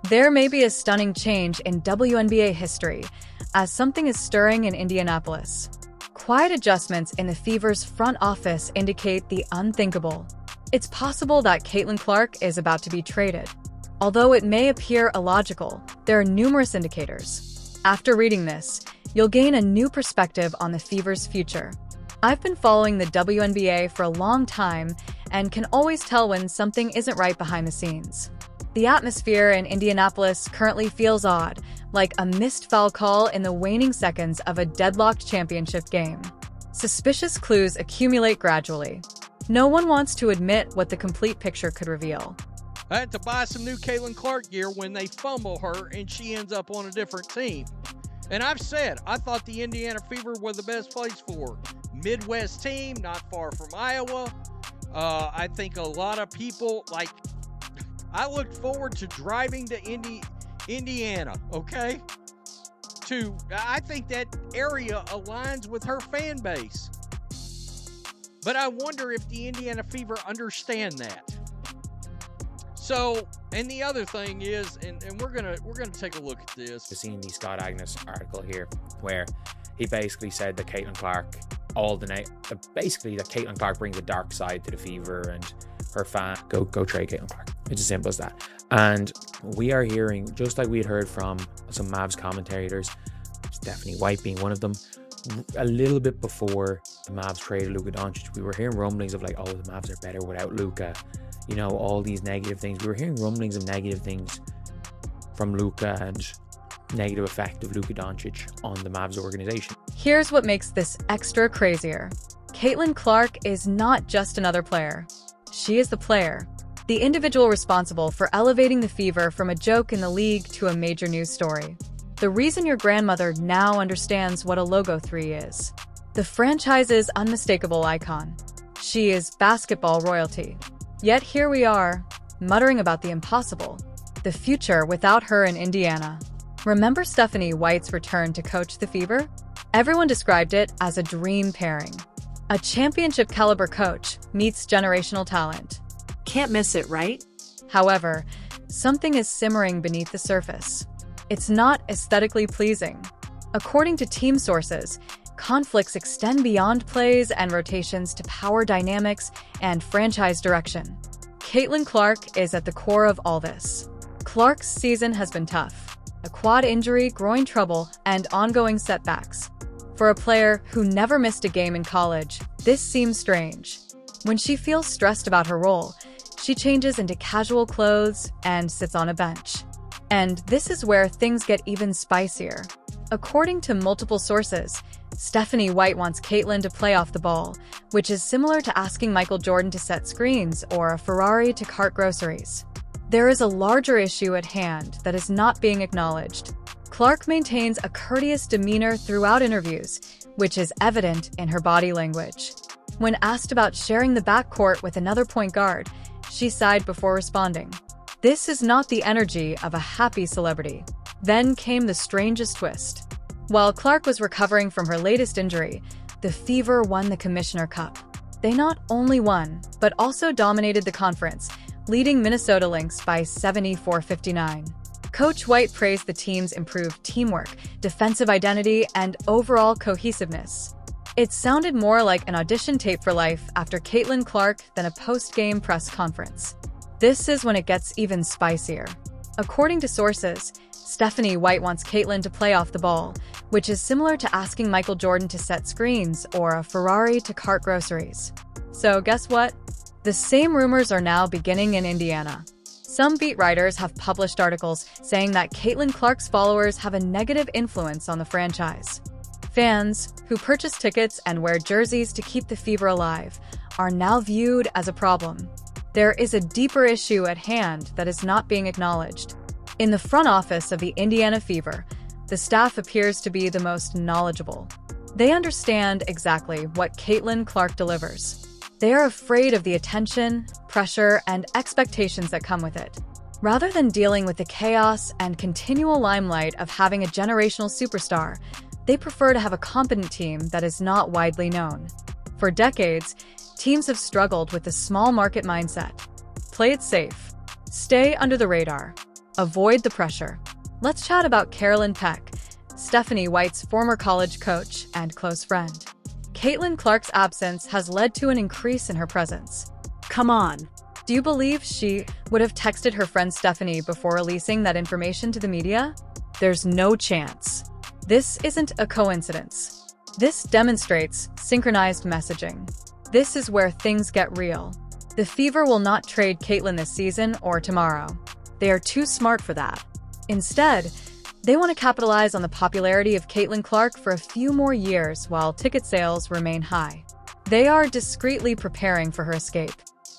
There may be a stunning change in WNBA history, as something is stirring in Indianapolis. Quiet adjustments in the Fever's front office indicate the unthinkable. It's possible that Caitlin Clark is about to be traded. Although it may appear illogical, there are numerous indicators. After reading this, you'll gain a new perspective on the Fever's future. I've been following the WNBA for a long time and can always tell when something isn't right behind the scenes. The atmosphere in Indianapolis currently feels odd, like a missed foul call in the waning seconds of a deadlocked championship game. Suspicious clues accumulate gradually. No one wants to admit what the complete picture could reveal. I had to buy some new Caitlin Clark gear when they fumble her and she ends up on a different team. And I've said, I thought the Indiana Fever were the best place for her. Midwest team, not far from Iowa. I think a lot of people, I looked forward to driving to Indiana, okay? I think that area aligns with her fan base. But I wonder if the Indiana Fever understand that. So, and the other thing is, and we're gonna take a look at this. I've seen the Scott Agnes article here, where he basically said that Caitlin Clark, basically that Caitlin Clark brings a dark side to the Fever, and her fan go trade Caitlin Clark. It's as simple as that. And we are hearing, just like we had heard from some Mavs commentators, Stephanie White being one of them, a little bit before the Mavs traded Luka Doncic, we were hearing rumblings of the Mavs are better without Luka. All these negative things. We were hearing rumblings of negative things from Luka and negative effect of Luka Doncic on the Mavs organization. Here's what makes this extra crazier. Caitlin Clark is not just another player. She is the player. The individual responsible for elevating the Fever from a joke in the league to a major news story. The reason your grandmother now understands what a Logo 3 is. The franchise's unmistakable icon. She is basketball royalty. Yet here we are, muttering about the impossible, the future without her in Indiana. Remember Stephanie White's return to coach the Fever? Everyone described it as a dream pairing. A championship-caliber coach meets generational talent. Can't miss it, right? However, something is simmering beneath the surface. It's not aesthetically pleasing. According to team sources, conflicts extend beyond plays and rotations to power dynamics and franchise direction. Caitlin Clark is at the core of all this. Clark's season has been tough. A quad injury, groin trouble, and ongoing setbacks. For a player who never missed a game in college, this seems strange. When she feels stressed about her role, she changes into casual clothes and sits on a bench. And this is where things get even spicier. According to multiple sources, Stephanie White wants Caitlin to play off the ball, which is similar to asking Michael Jordan to set screens or a Ferrari to cart groceries. There is a larger issue at hand that is not being acknowledged. Clark maintains a courteous demeanor throughout interviews, which is evident in her body language. When asked about sharing the backcourt with another point guard, she sighed before responding. This is not the energy of a happy celebrity. Then came the strangest twist. While Clark was recovering from her latest injury, the Fever won the Commissioner Cup. They not only won, but also dominated the conference, leading Minnesota Lynx by 74-59. Coach White praised the team's improved teamwork, defensive identity, and overall cohesiveness. It sounded more like an audition tape for life after Caitlin Clark than a post-game press conference. This is when it gets even spicier. According to sources, Stephanie White wants Caitlin to play off the ball, which is similar to asking Michael Jordan to set screens or a Ferrari to cart groceries. So guess what? The same rumors are now beginning in Indiana. Some beat writers have published articles saying that Caitlin Clark's followers have a negative influence on the franchise. Fans, who purchase tickets and wear jerseys to keep the Fever alive, are now viewed as a problem. There is a deeper issue at hand that is not being acknowledged. In the front office of the Indiana Fever, the staff appears to be the most knowledgeable. They understand exactly what Caitlin Clark delivers. They are afraid of the attention, pressure, and expectations that come with it. Rather than dealing with the chaos and continual limelight of having a generational superstar, they prefer to have a competent team that is not widely known. For decades, teams have struggled with the small market mindset. Play it safe. Stay under the radar. Avoid the pressure. Let's chat about Carolyn Peck, Stephanie White's former college coach and close friend. Caitlin Clark's absence has led to an increase in her presence. Come on. Do you believe she would have texted her friend Stephanie before releasing that information to the media? There's no chance. This isn't a coincidence. This demonstrates synchronized messaging. This is where things get real. The Fever will not trade Caitlin this season or tomorrow. They are too smart for that. Instead, they want to capitalize on the popularity of Caitlin Clark for a few more years while ticket sales remain high. They are discreetly preparing for her escape.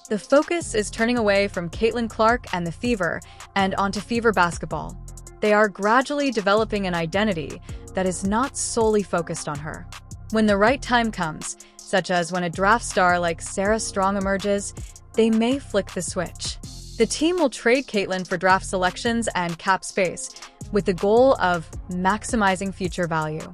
The focus is turning away from Caitlin Clark and the Fever and onto Fever basketball. They are gradually developing an identity that is not solely focused on her. When the right time comes, such as when a draft star like Sarah Strong emerges, they may flick the switch. The team will trade Caitlin for draft selections and cap space, with the goal of maximizing future value.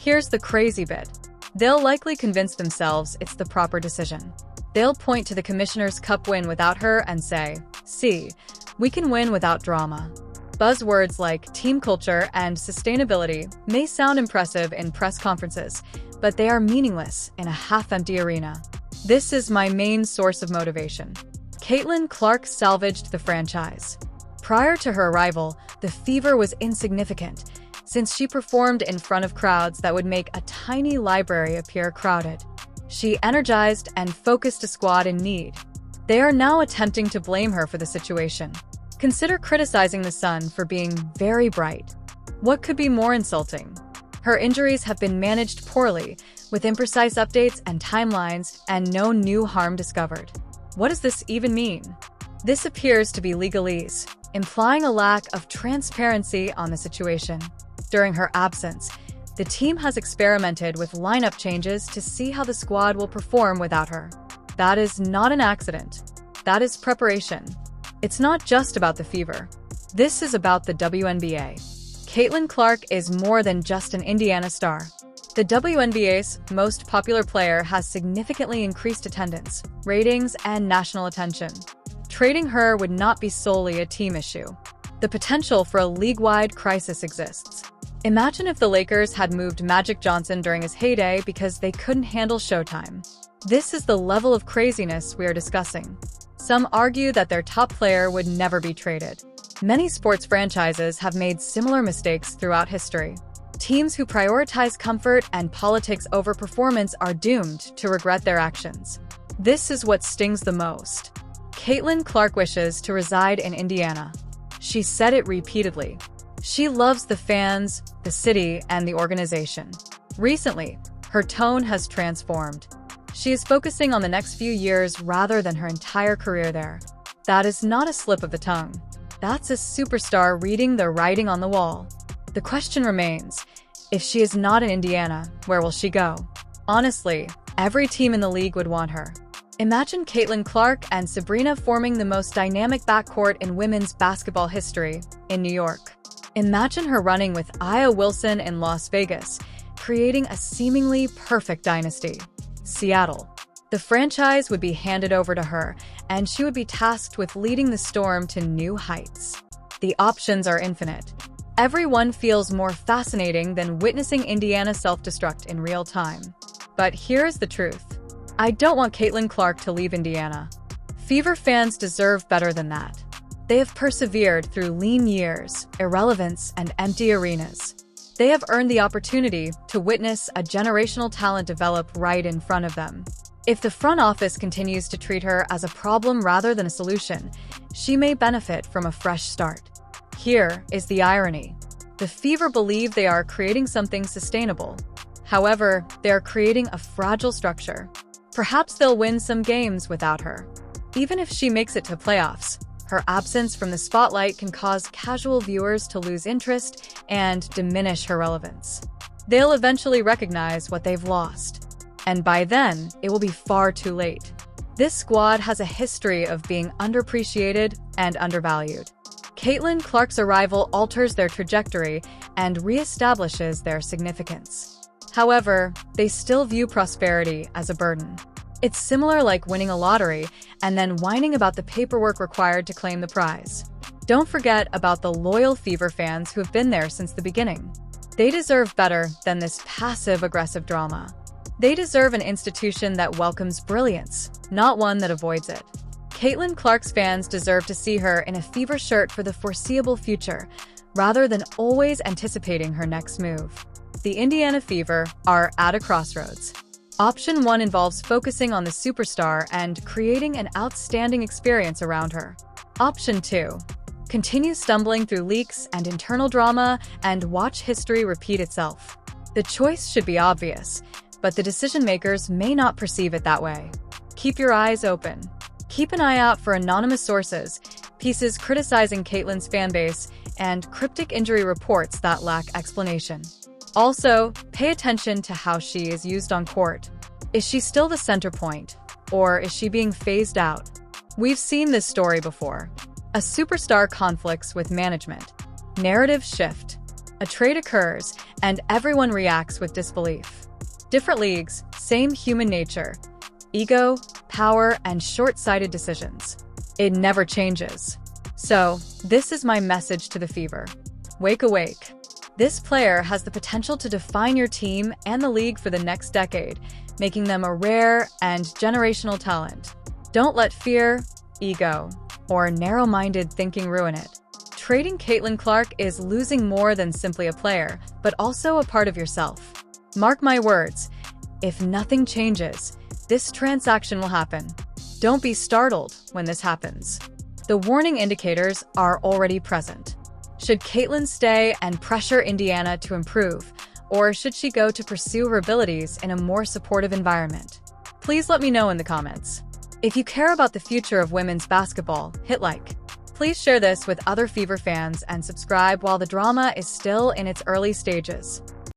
Here's the crazy bit. They'll likely convince themselves it's the proper decision. They'll point to the Commissioner's Cup win without her and say, "See, we can win without drama." Buzzwords like team culture and sustainability may sound impressive in press conferences, but they are meaningless in a half-empty arena. This is my main source of motivation. Caitlin Clark salvaged the franchise. Prior to her arrival, the Fever was insignificant, since she performed in front of crowds that would make a tiny library appear crowded. She energized and focused a squad in need. They are now attempting to blame her for the situation. Consider criticizing the Sun for being very bright. What could be more insulting? Her injuries have been managed poorly, with imprecise updates and timelines, and no new harm discovered. What does this even mean? This appears to be legalese, implying a lack of transparency on the situation. During her absence, the team has experimented with lineup changes to see how the squad will perform without her. That is not an accident. That is preparation. It's not just about the Fever. This is about the WNBA. Caitlin Clark is more than just an Indiana star. The WNBA's most popular player has significantly increased attendance, ratings, and national attention. Trading her would not be solely a team issue. The potential for a league-wide crisis exists. Imagine if the Lakers had moved Magic Johnson during his heyday because they couldn't handle Showtime. This is the level of craziness we are discussing. Some argue that their top player would never be traded. Many sports franchises have made similar mistakes throughout history. Teams who prioritize comfort and politics over performance are doomed to regret their actions. This is what stings the most. Caitlin Clark wishes to reside in Indiana. She said it repeatedly. She loves the fans, the city, and the organization. Recently, her tone has transformed. She is focusing on the next few years rather than her entire career there. That is not a slip of the tongue. That's a superstar reading the writing on the wall. The question remains, if she is not in Indiana, where will she go? Honestly, every team in the league would want her. Imagine Caitlin Clark and Sabrina forming the most dynamic backcourt in women's basketball history in New York. Imagine her running with Aya Wilson in Las Vegas, creating a seemingly perfect dynasty. Seattle. The franchise would be handed over to her, and she would be tasked with leading the Storm to new heights. The options are infinite. Everyone feels more fascinating than witnessing Indiana self-destruct in real time. But here's the truth. I don't want Caitlin Clark to leave Indiana. Fever fans deserve better than that. They have persevered through lean years, irrelevance, and empty arenas. They have earned the opportunity to witness a generational talent develop right in front of them. If the front office continues to treat her as a problem rather than a solution, she may benefit from a fresh start. Here is the irony. The Fever believe they are creating something sustainable. However, they are creating a fragile structure. Perhaps they'll win some games without her. Even if she makes it to playoffs, her absence from the spotlight can cause casual viewers to lose interest and diminish her relevance. They'll eventually recognize what they've lost. And by then, it will be far too late. This squad has a history of being underappreciated and undervalued. Caitlin Clark's arrival alters their trajectory and reestablishes their significance. However, they still view prosperity as a burden. It's similar like winning a lottery and then whining about the paperwork required to claim the prize. Don't forget about the loyal Fever fans who have been there since the beginning. They deserve better than this passive-aggressive drama. They deserve an institution that welcomes brilliance, not one that avoids it. Caitlin Clark's fans deserve to see her in a Fever shirt for the foreseeable future, rather than always anticipating her next move. The Indiana Fever are at a crossroads. Option 1 involves focusing on the superstar and creating an outstanding experience around her. Option 2. Continue stumbling through leaks and internal drama and watch history repeat itself. The choice should be obvious, but the decision-makers may not perceive it that way. Keep your eyes open. Keep an eye out for anonymous sources, pieces criticizing Caitlin's fanbase, and cryptic injury reports that lack explanation. Also, pay attention to how she is used on court. Is she still the center point, or is she being phased out? We've seen this story before. A superstar conflicts with management. Narratives shift. A trade occurs, and everyone reacts with disbelief. Different leagues, same human nature. Ego, power, and short-sighted decisions. It never changes. So, this is my message to the Fever. Wake awake. This player has the potential to define your team and the league for the next decade, making them a rare and generational talent. Don't let fear, ego, or narrow-minded thinking ruin it. Trading Caitlin Clark is losing more than simply a player, but also a part of yourself. Mark my words, if nothing changes, this transaction will happen. Don't be startled when this happens. The warning indicators are already present. Should Caitlin stay and pressure Indiana to improve, or should she go to pursue her abilities in a more supportive environment? Please let me know in the comments. If you care about the future of women's basketball, hit like. Please share this with other Fever fans and subscribe while the drama is still in its early stages.